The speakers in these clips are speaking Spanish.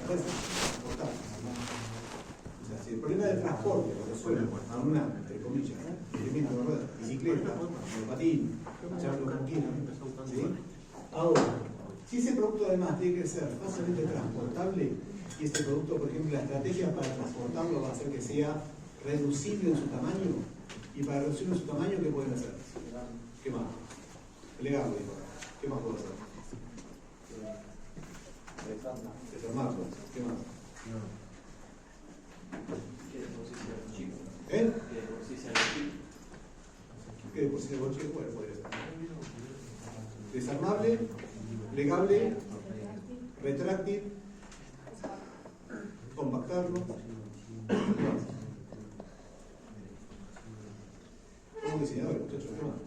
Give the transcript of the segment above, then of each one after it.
puede ser transportable. O sea, si el problema del transporte lo resuelve a una, entre comillas, elemento de rueda, bicicleta, monopatín, llamarlo como quieran, ¿sí? Ahora, si ese producto además tiene que ser fácilmente transportable, y este producto, por ejemplo, la estrategia para transportarlo va a ser que sea reducible en su tamaño, y para reducirlo en su tamaño, ¿qué pueden hacer? ¿Qué más? Plegable. ¿Qué más puedo hacer? Desarmarlo. ¿Qué más? ¿Eh? ¿Qué deposición de bolsillo? Bueno, podría ser. Desarmable, plegable, retráctil, compactarlo. ¿Cómo diseñador, muchachos? ¿Qué más?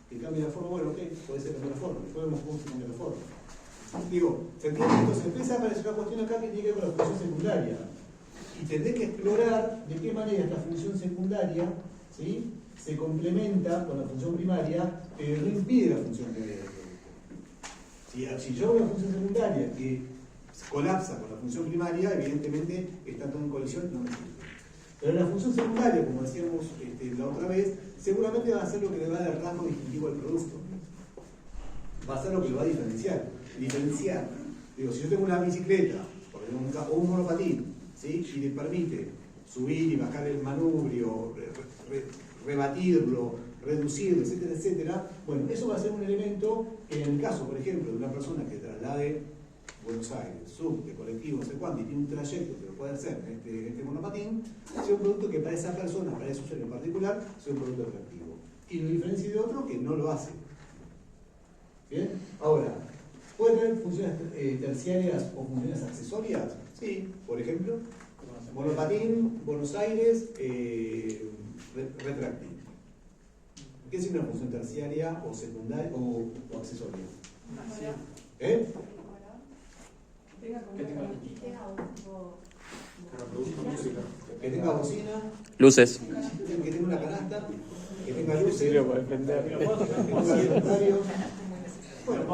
Que cambie la forma, bueno, ok, puede ser cambiar la forma, podemos cambiar la forma. Digo, entonces empieza a aparecer una cuestión acá que tiene que ver con la función secundaria. Y tendré que explorar de qué manera esta función secundaria, ¿sí?, se complementa con la función primaria, pero no impide la función primaria. Si yo veo una función secundaria que colapsa con la función primaria, evidentemente está todo en colisión, no me sirve. Pero la función secundaria, como decíamos la otra vez, seguramente va a ser lo que le va a dar rasgo distintivo al producto. Va a ser lo que lo va a diferenciar. Digo, si yo tengo una bicicleta o un monopatín, ¿sí?, y le permite subir y bajar el manubrio, rebatirlo, reducirlo, etcétera, etcétera, bueno, eso va a ser un elemento que en el caso, por ejemplo, de una persona que traslade Buenos Aires, subte, colectivo, no sé cuánto, y tiene un trayecto que lo puede hacer en este monopatín, sea un producto que para esa persona, para ese usuario en particular, sea un producto atractivo. Y lo diferencia de otro que no lo hace. ¿Bien? Ahora, ¿puede tener funciones terciarias o funciones accesorias? Sí, por ejemplo, monopatín, Buenos Aires, retráctil. ¿Qué es una función terciaria o secundaria o accesoria? ¿Eh? Que tenga bocina, luces, que tenga una canasta, que tenga luces, Sí, lo puedes vender. bueno,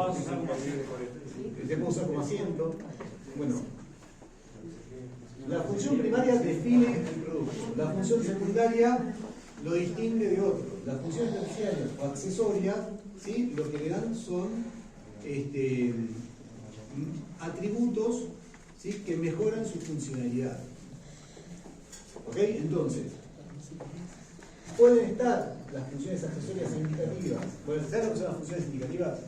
te puedo usar como asiento. Bueno, la función primaria define el producto, la función secundaria lo distingue de otro. Las funciones terciarias o accesorias, ¿sí?, lo que le dan son atributos, ¿sí?, que mejoran su funcionalidad. ¿Ok? Entonces, pueden estar las funciones accesorias e indicativas. ¿Saben lo que son las funciones indicativas?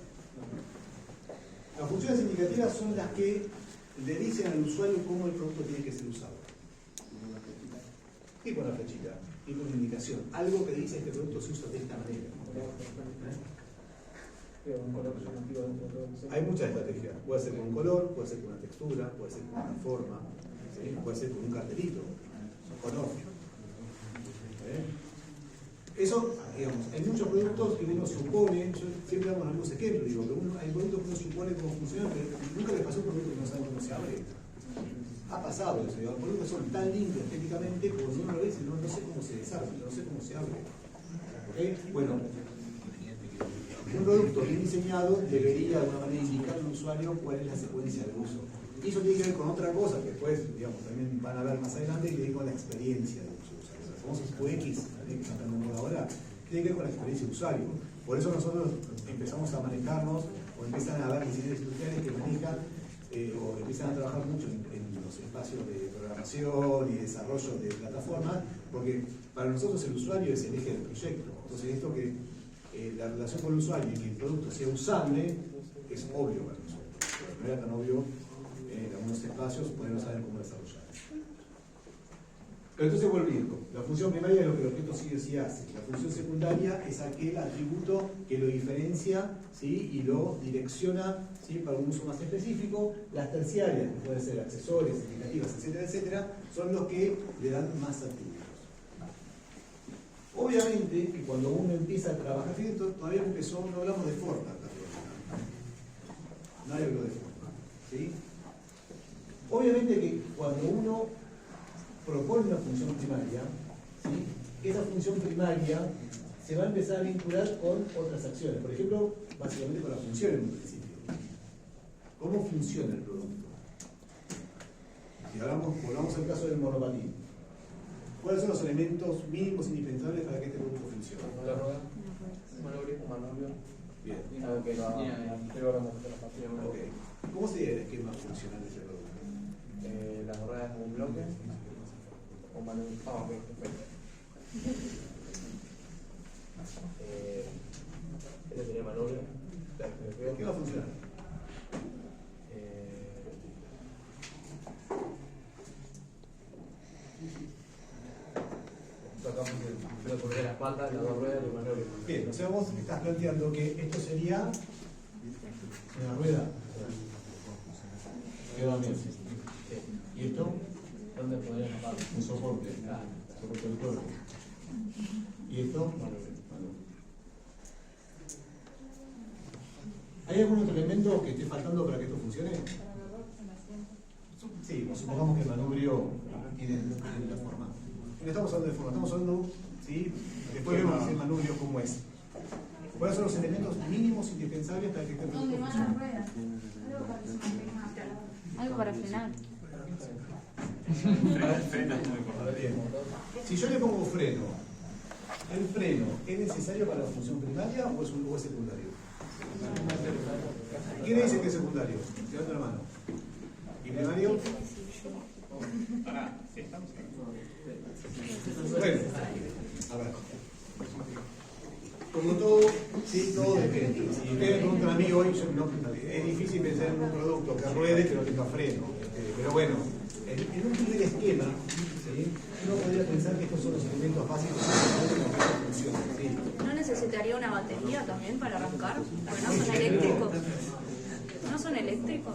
Las funciones indicativas son las que le dicen al usuario cómo el producto tiene que ser usado. Y con la flechita, y con una indicación. Algo que dice que este producto se usa de esta manera. Hay muchas estrategias. Puede ser con un color, puede ser con una textura, puede ser con una forma, ¿sí?, puede ser con un cartelito, con otro. Eso, digamos, hay muchos productos que uno supone, yo siempre damos algunos ejemplos, digo, que hay productos que uno supone cómo funcionan, pero nunca les pasó un producto que no sabe cómo se abre. Ha pasado eso, digo, los productos son tan lindos estéticamente como si uno lo ve y dice, no sé cómo se desarma, no sé cómo se abre. ¿Okay? Bueno, un producto bien diseñado debería de alguna manera indicar al usuario cuál es la secuencia de uso. Y eso tiene que ver con otra cosa que después, digamos, también van a ver más adelante, que tiene que ver con la experiencia de uso. Los famosos UX, que están dando moda ahora, tiene que ver con la experiencia de usuario. Por eso nosotros empezamos a manejarnos, o empiezan a haber diseñadores industriales que manejan, o empiezan a trabajar mucho en los espacios de programación y desarrollo de plataformas, porque para nosotros el usuario es el eje del proyecto. Entonces esto que la relación con el usuario y que el producto sea usable es obvio para nosotros. Pero no era tan obvio en algunos espacios poder no saber cómo desarrollar. Pero entonces volviendo, la función primaria es lo que el objeto sí o sí hace. La función secundaria es aquel atributo que lo diferencia, ¿sí?, y lo direcciona, ¿sí?, para un uso más específico. Las terciarias, que pueden ser accesorios, indicativas, etcétera, etcétera, son los que le dan más atributos. Obviamente que cuando uno empieza a trabajar, fíjense, todavía empezó, no hablamos de forma, nadie habló de forma, ¿sí? Obviamente que cuando uno propone una función primaria, ¿sí?, esa función primaria se va a empezar a vincular con otras acciones. Por ejemplo, básicamente con la función en un principio. ¿Cómo funciona el producto? Si volvamos al caso del monopatín, ¿cuáles son los elementos mínimos indispensables para que este producto funcione? La rueda, manubrio. Bien. Okay. ¿Cómo sería el esquema funcional de ese producto? Las ruedas como un bloque o manubrio. Ok, perfecto. Este sería manubrio. ¿Qué va a funcionar? Porque las patas, las dos ruedas y manubrio. Bien, o sea, vos estás planteando que esto sería una rueda. Queda bien. ¿Y esto? ¿Dónde podría tapar? Un soporte. Soporte del cuerpo. ¿Y esto? Manubrio. ¿Hay algún otro elemento que esté faltando para que esto funcione? Sí, supongamos que el manubrio tiene la forma. No estamos hablando de forma, estamos hablando, ¿sí? Después vemos el manubrio cómo es. ¿Cuáles son los elementos mínimos indispensables para que este producto funcione? Algo para frenar. Freno es muy importante. Bien. Si yo le pongo freno, ¿el freno es necesario para la función primaria o es secundario? ¿Quién dice que es secundario? Levanta la mano. ¿Y primario? Bueno, a ver. Como todo, sí, todo depende. Si ustedes me preguntan a mí hoy, es difícil pensar en un producto que ruede que no tenga freno. Pero bueno, en un primer esquema, ¿sí? Uno podría pensar que estos son los elementos básicos para que funcione. ¿Sí? ¿No necesitaría una batería también para arrancar? Porque no son eléctricos. ¿No son eléctricos?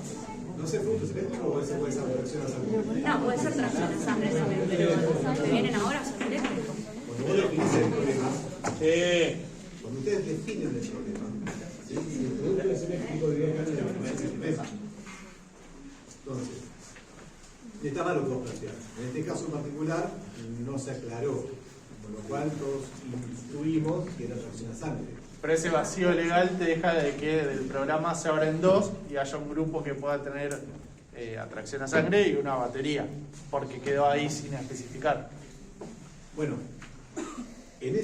¿No sé frutos eléctricos o ese puede ser tracción a sangre? No, puede ser tracción a sangre también, pero los que vienen ahora son eléctricos. Cuando vos definís el problema, cuando ustedes definen el problema, ¿sí? El producto es eléctrico debería cambiar la definición del problema. Entonces, está mal lo que vos planteás. En este caso en particular no se aclaró, por lo cual todos intuimos que era tracción a sangre. Pero ese vacío legal te deja de que del programa se abren dos y haya un grupo que pueda tener atracción a sangre y una batería, porque quedó ahí sin especificar. Bueno, en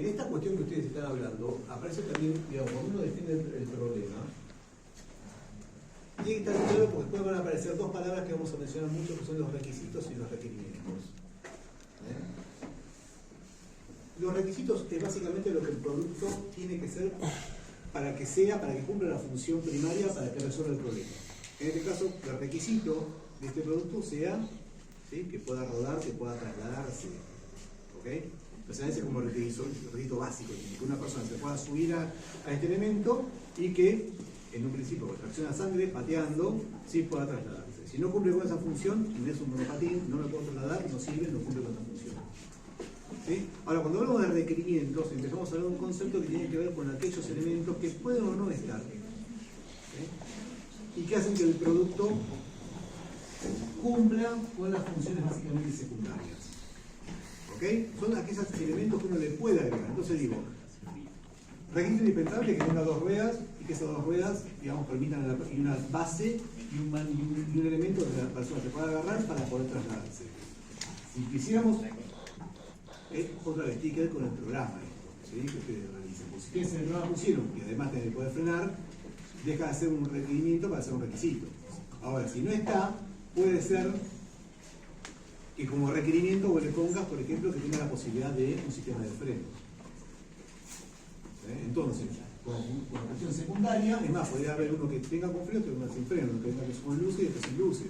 esta cuestión que ustedes están hablando, aparece también, digamos, cuando uno define el problema, tiene que estar claro porque después van a aparecer dos palabras que vamos a mencionar mucho, que son los requisitos y los requerimientos. Los requisitos es básicamente lo que el producto tiene que ser para que cumpla la función primaria, para que resuelva el problema. En este caso, el requisito de este producto sea, ¿sí?, que pueda rodar, que pueda trasladarse. ¿Ok? Entonces ese es como el requisito básico, que una persona se pueda subir a este elemento y que, en un principio, con tracción a sangre, pateando, sí pueda trasladarse. Si no cumple con esa función, no es un monopatín, no me puedo trasladar, no sirve, no cumple con esa función. ¿Sí? Ahora, cuando hablamos de requerimientos, empezamos a hablar de un concepto que tiene que ver con aquellos elementos que pueden o no estar, ¿sí?, y que hacen que el producto cumpla con las funciones básicamente secundarias. ¿Ok? Son aquellos elementos que uno le puede agregar. Entonces digo, requisito indispensable que tenga dos ruedas y que esas dos ruedas, digamos, permitan una base y un elemento que la persona se pueda agarrar para poder trasladarse. Si quisiéramos, otra vez tiene que ver con el programa esto, ¿sí?, que ustedes realizan. Pues si ustedes en el programa pusieron que además de poder frenar, deja de ser un requerimiento para ser un requisito. Ahora, si no está, puede ser que como requerimiento vos le pongas, por ejemplo, que tenga la posibilidad de un sistema de freno. Entonces, con cuestión secundaria, es más, podría haber uno que tenga con freno, otro sin freno, uno que tenga con luces y otro sin luces.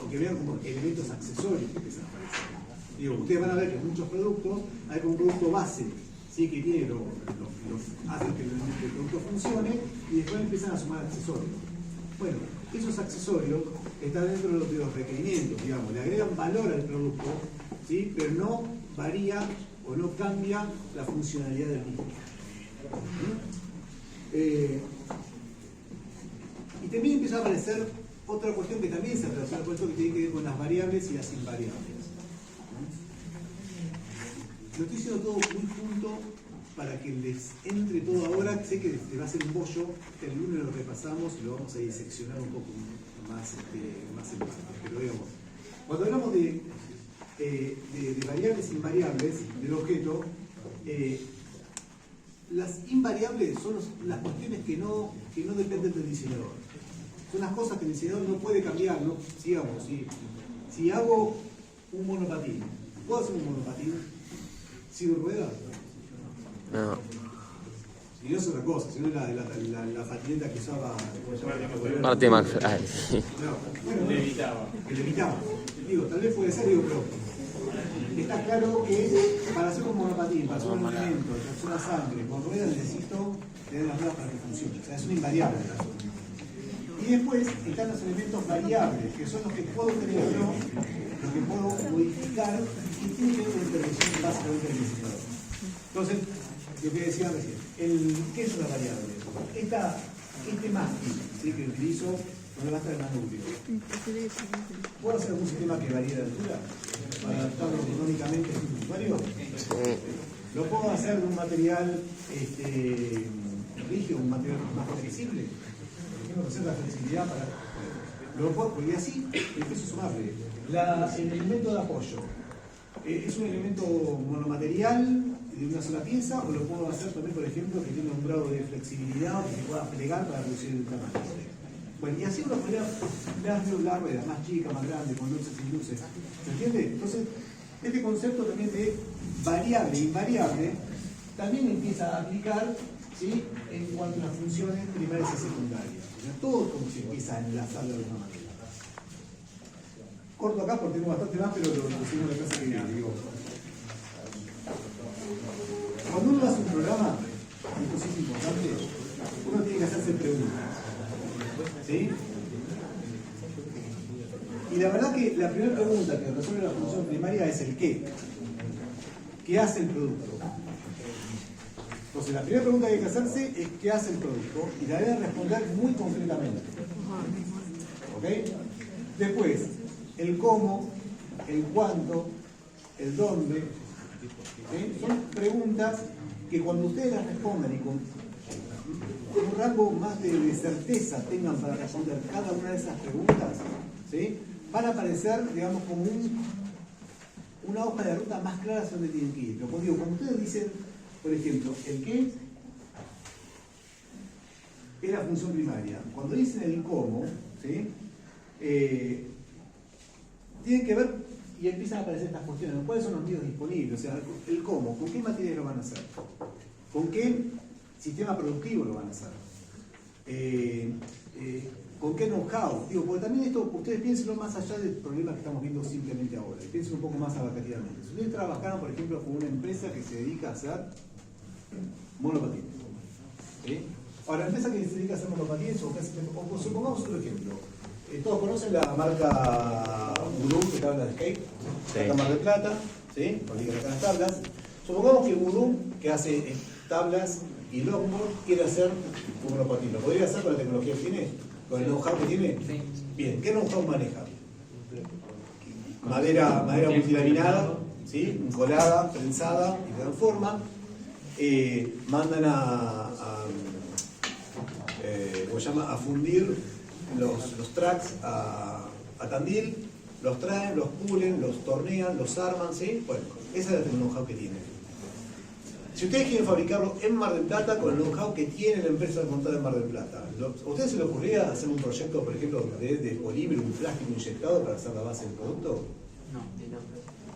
O que vean como elementos accesorios que empiezan a aparecer. Digo, ustedes van a ver que en muchos productos hay como un producto base, ¿sí?, que tiene hace que el producto funcione y después empiezan a sumar accesorios. Bueno, esos accesorios están dentro de los requerimientos, digamos, le agregan valor al producto, ¿sí?, pero no varía o no cambia la funcionalidad del mismo. Y también empieza a aparecer otra cuestión que también se relaciona con esto, que tiene que ver con las variables y las invariables. Lo estoy diciendo todo muy junto para que les entre todo ahora. Sé que va a ser un bollo, el lunes lo repasamos y lo vamos a diseccionar un poco más en parte. Pero digamos, Cuando hablamos de variables invariables del objeto, las invariables son las cuestiones que no dependen del diseñador. Son las cosas que el diseñador no puede cambiar, ¿no? Sigamos, si hago un monopatín, ¿puedo hacer un monopatín sin ruedas? No. Si no es otra cosa, si no es la patineta que usaba Marty McFly. No, bueno, que levitaba. Digo, tal vez puede ser, digo, pero está claro que para hacer un monopatín, para hacer un elemento, para hacer una sangre, con ruedas necesito tener las ruedas para que funcione. O sea, es una invariable. Y después están los elementos variables, que son los que puedo tener yo, los que puedo modificar y tiene que ver una intervención básicamente del diseñador. Entonces, lo que decía recién, ¿qué es una variable? Este mástil, ¿sí?, que utilizo cuando va a estar en manubrio. ¿Puedo hacer algún sistema que varíe de altura para adaptarlo económicamente a un usuario? ¿Lo puedo hacer de un material rígido, un material más flexible? Tengo que hacer la flexibilidad para... Porque así el peso sumable. El elemento de apoyo. ¿Es un elemento monomaterial de una sola pieza o lo puedo hacer también, por ejemplo, que tenga un grado de flexibilidad o que se pueda plegar para reducir el tamaño? Bueno, y así uno podría la rueda más chica, más grande, con luces y luces. ¿Se entiende? Entonces, este concepto también de variable e invariable también empieza a aplicar, ¿sí?, en cuanto a las funciones primarias y secundarias. O sea, todo como se empieza a enlazar de alguna manera. Corto acá porque tengo bastante más, pero lo seguimos en la clase que viene. Digo, cuando uno hace un programa, esto sí es importante, uno tiene que hacerse preguntas. ¿Sí? Y la verdad que la primera pregunta que resuelve la función primaria es el qué. ¿Qué hace el producto? Entonces, la primera pregunta que hay que hacerse es ¿qué hace el producto? Y la debe responder muy concretamente. ¿Ok? Después, el cómo, el cuánto, el dónde. ¿Sí? Son preguntas que cuando ustedes las respondan y con un rango más de certeza tengan para responder cada una de esas preguntas, ¿sí?, van a aparecer, digamos, como una hoja de ruta más clara hacia dónde tienen que ir. Pero cuando ustedes dicen, por ejemplo, el qué es la función primaria. Cuando dicen el cómo, ¿sí?, tienen que ver y empiezan a aparecer estas cuestiones. ¿Cuáles son los medios disponibles? O sea, el cómo, ¿con qué materiales lo van a hacer? ¿Con qué sistema productivo lo van a hacer? ¿Con qué know-how? Digo, porque también esto, ustedes piénsenlo más allá del problema que estamos viendo simplemente ahora. Piensen un poco más abarcativamente. Si ustedes trabajaron, por ejemplo, con una empresa que se dedica a hacer monopatines, ¿sí? Ahora, la empresa que se dedica a hacer monopatines, o supongamos otro ejemplo. Todos conocen la marca Voodoo, que tabla de skate, la Mar del Plata, ¿sí?, fabrica las tablas. Supongamos que Voodoo, que hace tablas y longboard, quiere hacer un monopatín. ¿Lo podría hacer con la tecnología que tiene? ¿Con el know-how que tiene? Bien, ¿qué know-how maneja? Madera multilaminada, ¿sí?, colada, prensada y te dan forma. Mandan a fundir los tracks a Tandil, los traen, los pulen, los tornean, los arman, ¿sí? Bueno, esa es el know-how que tienen. Si ustedes quieren fabricarlo en Mar del Plata, con el know-how que tiene la empresa montada en Mar del Plata, ¿a ustedes se les ocurriría hacer un proyecto, por ejemplo, de polímero, un plástico inyectado para hacer la base del producto? No.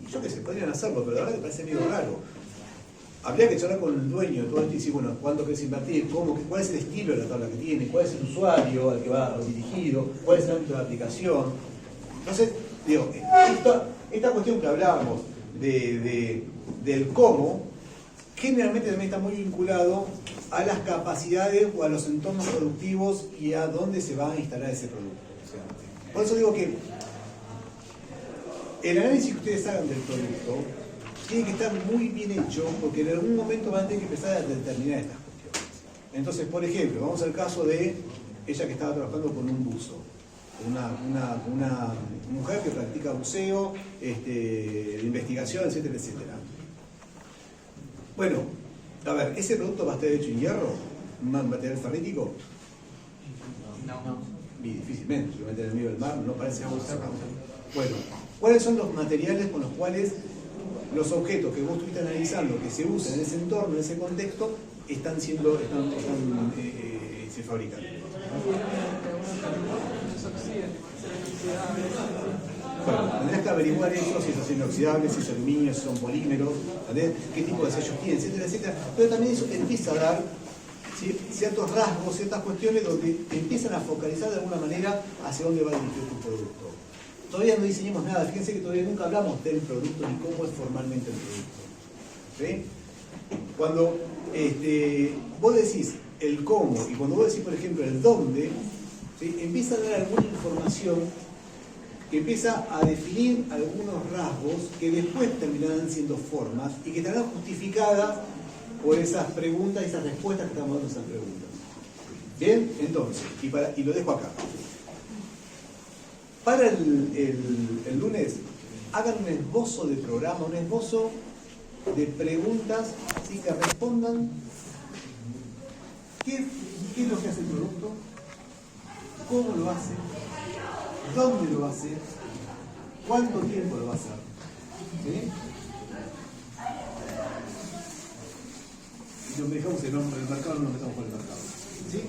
Y yo qué sé, podrían hacerlo, pero la verdad que parece medio raro. Habría que charlar con el dueño de todo esto y decir, bueno, ¿cuánto querés invertir? ¿Cuál es el estilo de la tabla que tiene? ¿Cuál es el usuario al que va dirigido? ¿Cuál es el ámbito de aplicación? Entonces, digo, esta cuestión que hablábamos del cómo, generalmente también está muy vinculado a las capacidades o a los entornos productivos y a dónde se va a instalar ese producto. O sea, por eso digo que el análisis que ustedes hagan del producto tiene que estar muy bien hecho, porque en algún momento van a tener que empezar a determinar estas cuestiones. Entonces, por ejemplo, vamos al caso de ella que estaba trabajando con un buzo, una mujer que practica buceo, investigación, etcétera, etcétera. Bueno, a ver, ¿ese producto va a estar hecho en hierro? ¿Un material ferrítico? Y difícilmente, si lo meten en el medio del mar, no parece agua. Bueno, ¿cuáles son los materiales con los cuales los objetos que vos estuviste analizando, que se usan en ese entorno, en ese contexto, se fabrican? Bueno, tendrás que averiguar eso, si son inoxidables, si son aluminio, si son polímeros, ¿entendés? Qué tipo de sellos tienen, etcétera, etcétera. Pero también eso te empieza a dar, ¿sí?, ciertos rasgos, ciertas cuestiones donde te empiezan a focalizar de alguna manera hacia dónde va dirigido tu producto. Todavía no diseñamos nada, fíjense que todavía nunca hablamos del producto ni cómo es formalmente el producto. ¿Sí? Cuando vos decís el cómo y cuando vos decís, por ejemplo, el dónde, ¿sí?, empieza a dar alguna información que empieza a definir algunos rasgos que después terminarán siendo formas y que estarán justificadas por esas preguntas y esas respuestas que estamos dando a esas preguntas. Bien, entonces, y lo dejo acá. Para el lunes, hagan un esbozo de programa, un esbozo de preguntas, ¿sí?, que respondan qué es lo que hace el producto, cómo lo hace, dónde lo hace, cuánto tiempo lo va a hacer. ¿Sí? Y nos dejamos el nombre del mercado, no nos metamos con el mercado. ¿Sí?